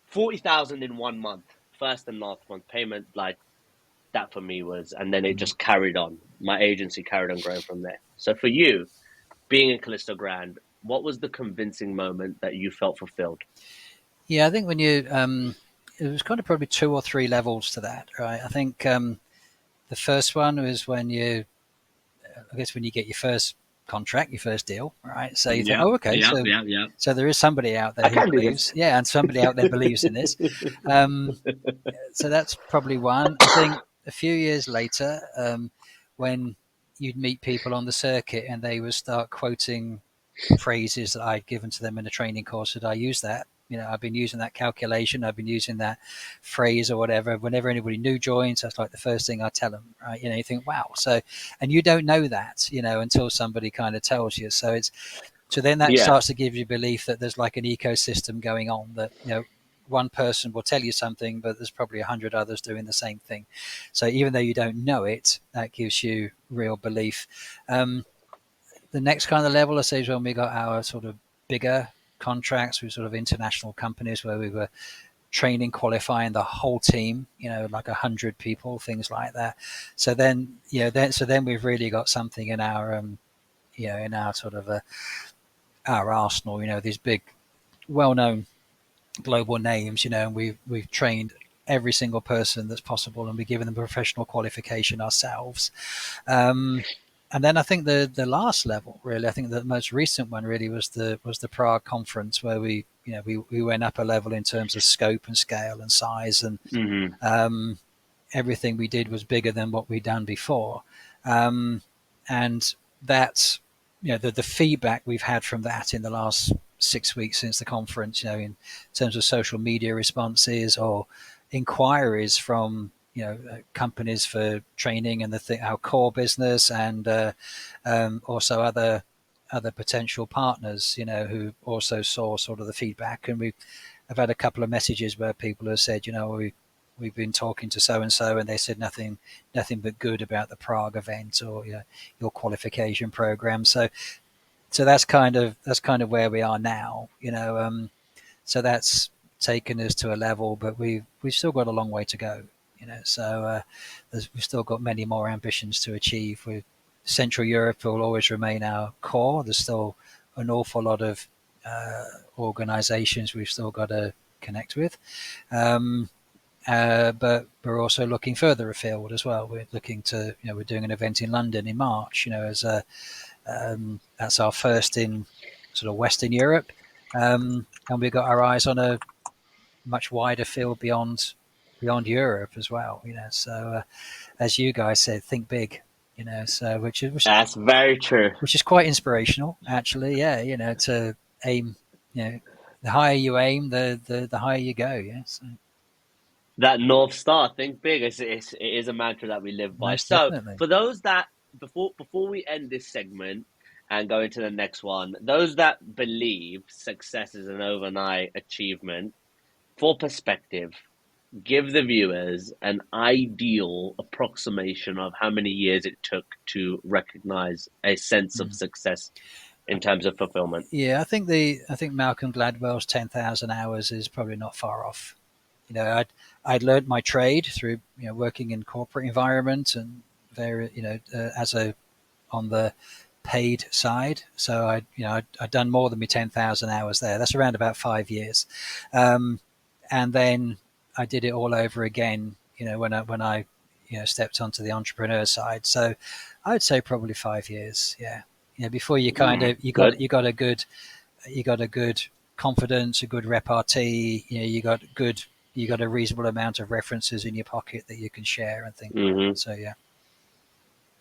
40,000 in 1 month, first and last month payment, like that for me was, and then it just carried on. My agency carried on growing from there. So for you, being in Callisto Grand, what was the convincing moment that you felt fulfilled?
Yeah, I think when you it was kind of probably two or three levels to that, right? I think the first one was when you, I guess, when you get your first contract, your first deal, right? So you think,
Yeah,
oh, okay,
yeah, yeah, yeah.
so there is somebody out
I
there who
can do this.
believes, yeah, and somebody out there believes in this. Um, so that's probably one. I think a few years later, when you'd meet people on the circuit and they would start quoting phrases that I'd given to them in a training course, that I use that. I've been using that calculation. I've been using that phrase or whatever. Whenever anybody new joins, that's like the first thing I tell them, right? You think, wow. So, and you don't know that, until somebody kind of tells you. So then that
Yeah,
starts to give you belief that there's like an ecosystem going on, that, one person will tell you something, but there's probably 100 others doing the same thing. So even though you don't know it, that gives you real belief. The next kind of level, I say, is when we got our sort of bigger contracts with sort of international companies, where we were training, qualifying the whole team, like 100 people, things like that. So then, then we've really got something in our, in our sort of our arsenal. These big, well-known global names, and we've trained every single person that's possible, and we've given them professional qualification ourselves. Um, and then I think the last level, really, I think the most recent one really was the Prague conference, where we went up a level in terms of scope and scale and size, and
hmm
um, everything we did was bigger than what we'd done before. Um, and that's, the feedback we've had from that in the last 6 weeks since the conference, in terms of social media responses or inquiries from, companies for training and our core business, and also other potential partners, who also saw sort of the feedback. And I've had a couple of messages where people have said, we've been talking to so and so, and they said nothing but good about the Prague event, or your qualification program. So that's kind of where we are now. So that's taken us to a level, but we've still got a long way to go. So we've still got many more ambitions to achieve. Central Europe will always remain our core. There's still an awful lot of organizations we've still got to connect with. But we're also looking further afield as well. We're looking to, we're doing an event in London in March, as that's our first in sort of Western Europe. And we've got our eyes on a much wider field beyond Europe as well, So, as you guys said, think big, so
That's very true.
which is quite inspirational, actually. Yeah, to aim, the higher you aim, the higher you go. Yeah, so
That North Star, think big. It is a mantra that we live by.
most
So
definitely.
for those that before we end this segment and go into the next one, those that believe success is an overnight achievement, for perspective, give the viewers an ideal approximation of how many years it took to recognize a sense of success in terms of fulfillment.
Yeah, I think Malcolm Gladwell's 10,000 hours is probably not far off. I'd learned my trade through working in corporate environment and very as a on the paid side. So I'd done more than my 10,000 hours there. That's around about 5 years, and then I did it all over again. When I stepped onto the entrepreneur side. So I'd say probably 5 years. Yeah, before you kind of
Good.
you got a good confidence, a good repartee. You got a reasonable amount of references in your pocket that you can share and things like that. So yeah.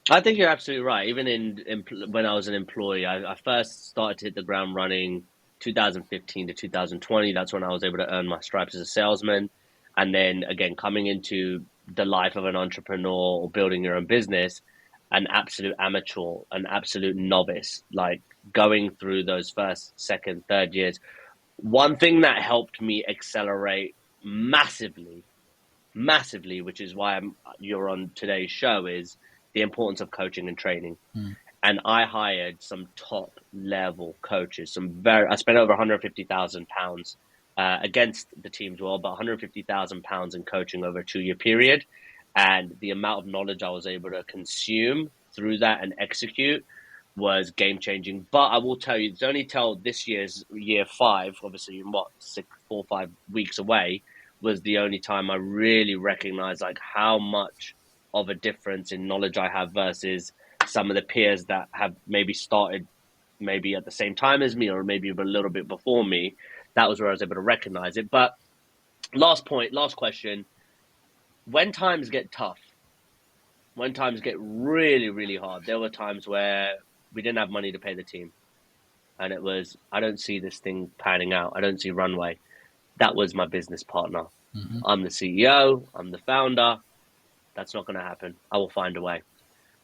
I think you're absolutely right. Even when I was an employee, I first started to hit the ground running 2015 to 2020. That's when I was able to earn my stripes as a salesman. And then again, coming into the life of an entrepreneur or building your own business, an absolute amateur, an absolute novice, like going through those first, second, third years. One thing that helped me accelerate massively, massively, which is why you're on today's show, is the importance of coaching and training. And I hired some top level coaches. I spent over £150,000 against the team's well, but £150,000 in coaching over a 2-year period. And the amount of knowledge I was able to consume through that and execute was game changing. But I will tell you, it's only till this year's year 5, obviously, in 4 or 5 weeks away, was the only time I really recognized like how much of a difference in knowledge I have versus some of the peers that have maybe started maybe at the same time as me or maybe a little bit before me. That was where I was able to recognize it. But last question, when times get tough, when times get really, really hard, there were times where we didn't have money to pay the team. And it was, I don't see this thing panning out. I don't see runway. That was my business partner. I'm the CEO. I'm the founder. That's not going to happen. I will find a way.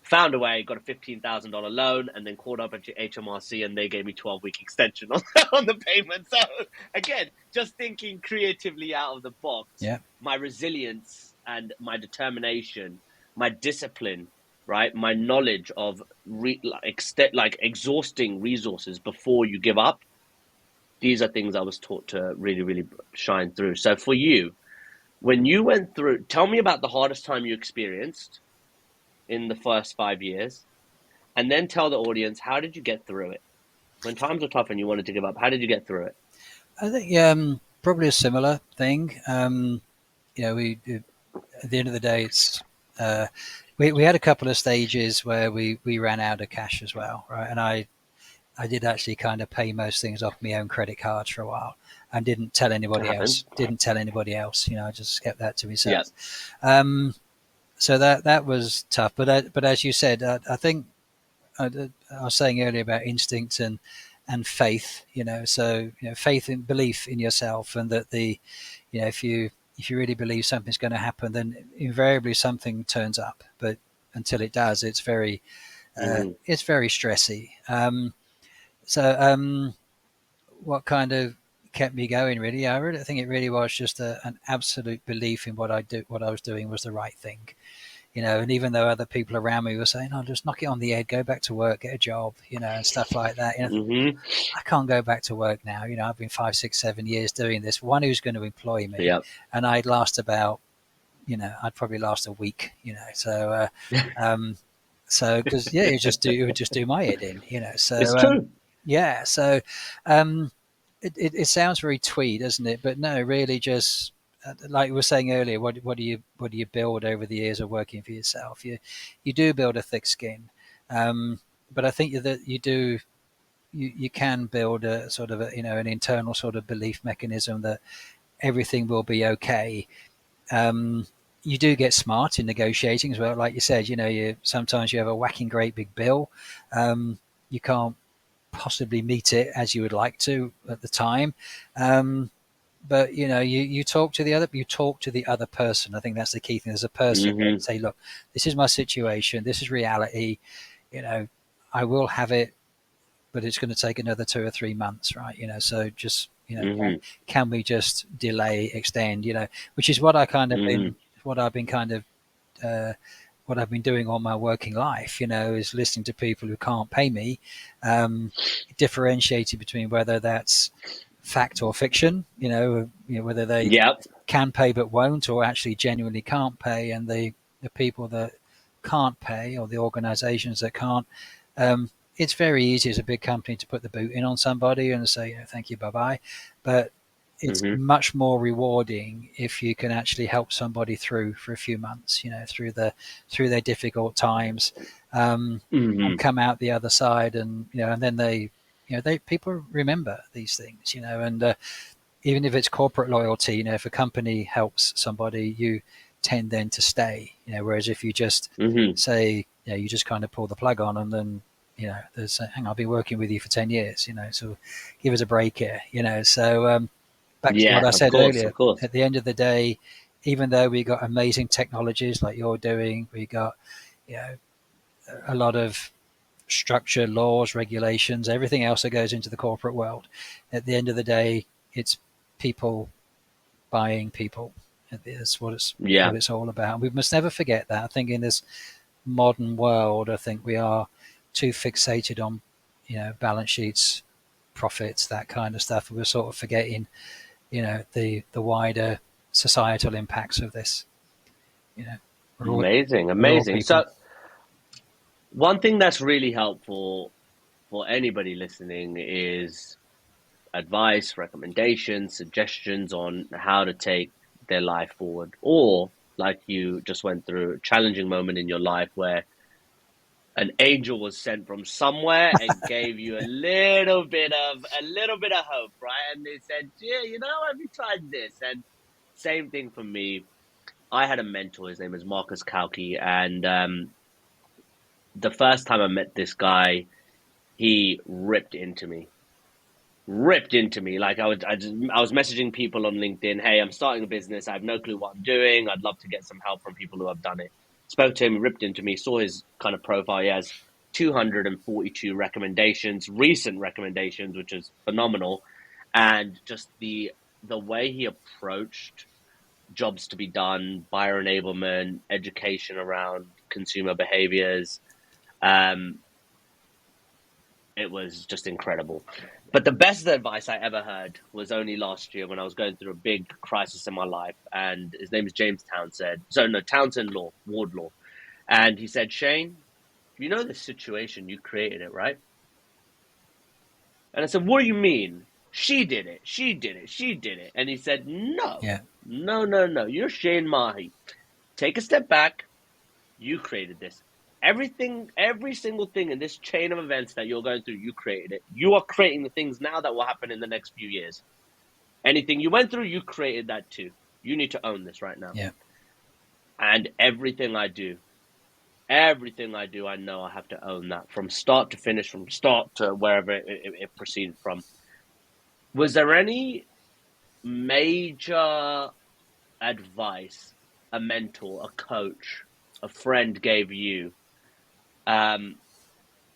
Found a way, got a $15,000 loan, and then called up at HMRC, and they gave me 12-week extension on the payment. So again, just thinking creatively out of the box.
Yeah.
My resilience and my determination, my discipline, right? My knowledge of exhausting resources before you give up. These are things I was taught to really, really shine through. So for you, when you went through, tell me about the hardest time you experienced in the first 5 years, and then tell the audience, how did you get through it? When times were tough and you wanted to give up, how did you get through it?
I think probably a similar thing. We at the end of the day, it's we had a couple of stages where we ran out of cash as well, right? And I did actually kind of pay most things off my own credit cards for a while and didn't tell anybody else. I just kept that to myself.
Yeah.
So that was tough. But as you said, I think I was saying earlier about instinct and faith. So faith and belief in yourself, and that if you really believe something's going to happen, then invariably something turns up. But until it does, it's very stressy. So what kind of kept me going? Really, I really think it really was just an absolute belief in what I was doing was the right thing. And even though other people around me were saying, "Oh, just knock it on the head, go back to work, get a job," and stuff like that. I can't go back to work now. I've been 5, 6, 7 years doing this. One, who's going to employ me?
Yep.
And I'd last about, I'd probably last a week. So, So because yeah, it would just do my head in, you know.
It's
So
true.
yeah, so um, it sounds very twee, doesn't it? But no, really, just like we were saying earlier, what do you build over the years of working for yourself? You do build a thick skin, but I think that you can build a sort of an internal sort of belief mechanism that everything will be okay. Um, you do get smart in negotiating as well, like you said. You sometimes you have a whacking great big bill. You can't possibly meet it as you would like to at the time. Um, but you talk to the other person. I think that's the key thing. There's a person there to
Hmm.
say, look, this is my situation. This is reality. You know, I will have it, but it's going to take another 2 or 3 months, right? So just
Hmm.
can we just delay, extend? Which is what I kind of
Hmm.
been, what I've been kind of uh, what I've been doing all my working life, is listening to people who can't pay me, differentiating between whether that's fact or fiction, whether they
Yep.
can pay but won't, or actually genuinely can't pay, and the people that can't pay or the organizations that can't. It's very easy as a big company to put the boot in on somebody and say, thank you, bye bye. But it's
Hmm.
much more rewarding if you can actually help somebody through for a few months, through their difficult times, and
Hmm.
come out the other side, and then they people remember these things, and even if it's corporate loyalty, if a company helps somebody, you tend then to stay, whereas if you just
Hmm.
say, you just kind of pull the plug on and then, hang on, I've been working with you for 10 years, so give us a break here, so, back to what
Yeah,
I
of
said
course, of
earlier,
course.
at the end of the day, even though we got amazing technologies like you're doing, we got, you know, a lot of structure, laws, regulations, everything else that goes into the corporate world. At the end of the day, it's people buying people. That's what
Yeah.
it's all about. We must never forget that. I think in this modern world, I think we are too fixated on, balance sheets, profits, that kind of stuff. We're sort of forgetting, the wider societal impacts of this. You know, we're all
Amazing,
we're all
amazing.
people.
So one thing that's really helpful for anybody listening is advice, recommendations, suggestions on how to take their life forward. Or like you just went through a challenging moment in your life where an angel was sent from somewhere and gave you a little bit of hope, right? And they said, "Yeah, have you tried this?" And same thing for me. I had a mentor. His name is Marcus Kauke, and the first time I met this guy, he ripped into me. Like I was messaging people on LinkedIn, "Hey, I'm starting a business. I have no clue what I'm doing. I'd love to get some help from people who have done it." Spoke to him, ripped into me, saw his kind of profile. He has 242 recommendations, recent recommendations, which is phenomenal, and just the way he approached jobs to be done, buyer enablement, education around consumer behaviors. Um, it was just incredible. But the best advice I ever heard was only last year when I was going through a big crisis in my life. And his name is James Townsend. So, no, Townsend Law, Wardlaw. And he said, "Shane, you know the situation, you created it, right?" And I said, "What do you mean? She did it. She did it. She did it." And he said, "No,
Yeah,
no, no, no. You're Shane Mahi. Take a step back. You created this. Everything, every single thing in this chain of events that you're going through, you created it. You are creating the things now that will happen in the next few years. Anything you went through, you created that too. You need to own this right now."
yeah.
And everything I do, I know I have to own that from start to finish, from start to wherever it proceeded from. Was there any major advice a mentor, a coach, a friend gave you um,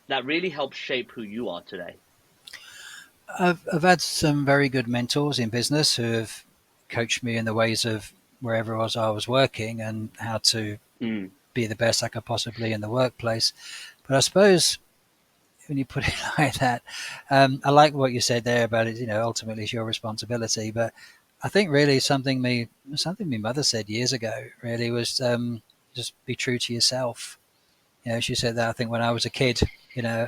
that really helped shape who you are today?
I've had some very good mentors in business who have coached me in the ways of wherever I was working and how to
Mm,
be the best I could possibly in the workplace. But I suppose when you put it like that, I like what you said there about it. Ultimately, it's your responsibility. But I think really something my mother said years ago really was, just be true to yourself. She said that I think when I was a kid, you know,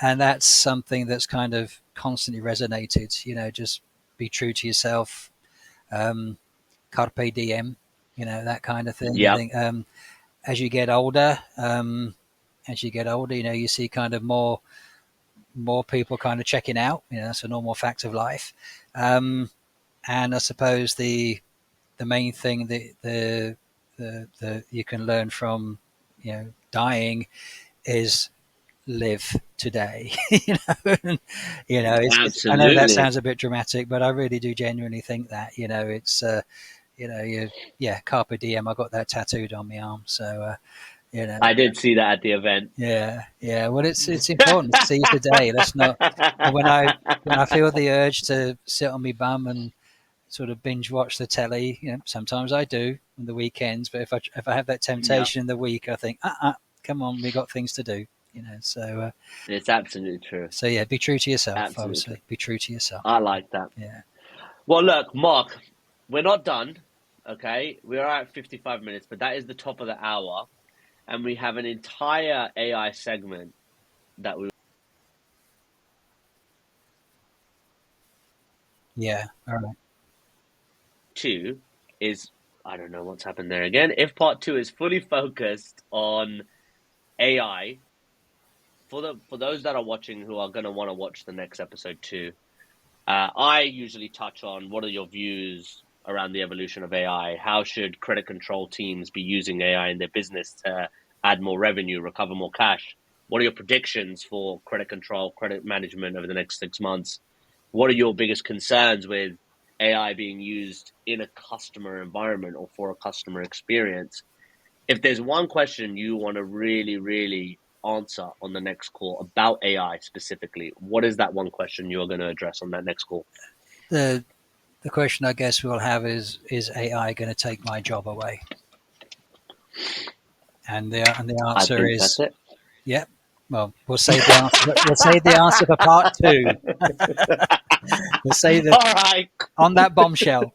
and that's something that's kind of constantly resonated. Just be true to yourself, um, carpe diem, that kind of thing. I
Yep,
think as you get older, you see kind of more people kind of checking out. That's a normal fact of life. And I suppose the main thing that the you can learn from dying is live today. I know that
absolutely.
sounds a bit dramatic, but I really do genuinely think that it's you yeah, carpe diem. I got that tattooed on my arm, so you know
I did see that at the event.
yeah. Well, it's important to seize the day. Let's not. When I feel the urge to sit on my bum and sort of binge watch the telly, sometimes I do on the weekends. But if I have that
Yeah,
temptation in the week, I think, come on, we got things to do.
it's absolutely true.
So yeah, be true to yourself.
Absolutely true.
Obviously, be true to yourself.
I like that.
Yeah.
Well, look, Mark, we're not done. Okay, we are at 55 minutes, but that is the top of the hour, and we have an entire AI segment that we
Yeah. All right.
two is I don't know what's happened there again. If part two is fully focused on AI, for those that are watching who are going to want to watch the next episode too, I usually touch on what are your views around the evolution of AI? How should credit control teams be using AI in their business to add more revenue, recover more cash? What are your predictions for credit control, credit management over the next 6 months? What are your biggest concerns with AI being used in a customer environment or for a customer experience? If there's one question you want to really, really answer on the next call about AI specifically, what is that one question you're going to address on that next call?
The the question I guess we'll have is AI going to take my job away? And the
I
answer
think that's
is
it.
yep. Well, we'll save the answer. We'll save the answer for part two. We'll save the
All right.
on that bombshell.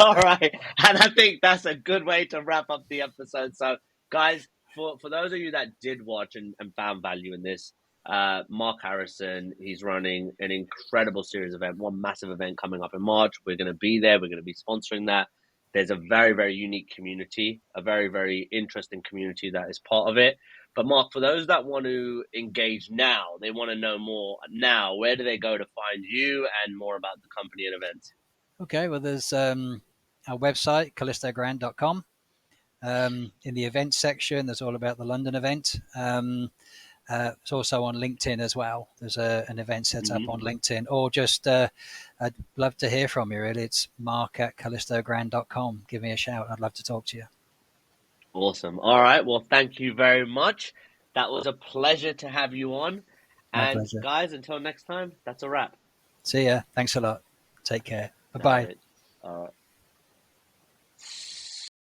All right. And I think that's a good way to wrap up the episode. So, guys, for those of you that did watch and found value in this, Mark Harrison, he's running an incredible series event, one massive event coming up in March. We're going to be there. We're going to be sponsoring that. There's a very, very unique community, a very, very interesting community that is part of it. But Mark, for those that want to engage now, they want to know more now, where do they go to find you and more about the company and events?
Okay, well, there's our website, callistogrand.com. In the events section, there's all about the London event. It's also on LinkedIn as well. There's an event set up on
Mm-hmm.
LinkedIn, or just I'd love to hear from you. Really, it's mark@callistogrand.com. Give me a shout. I'd love to talk to you.
Awesome. All right. Well, thank you very much. That was a pleasure to have you on.
My
And
pleasure.
guys, until next time, that's a wrap.
See ya. Thanks a lot. Take care. Bye
No
bye.
worries. All right.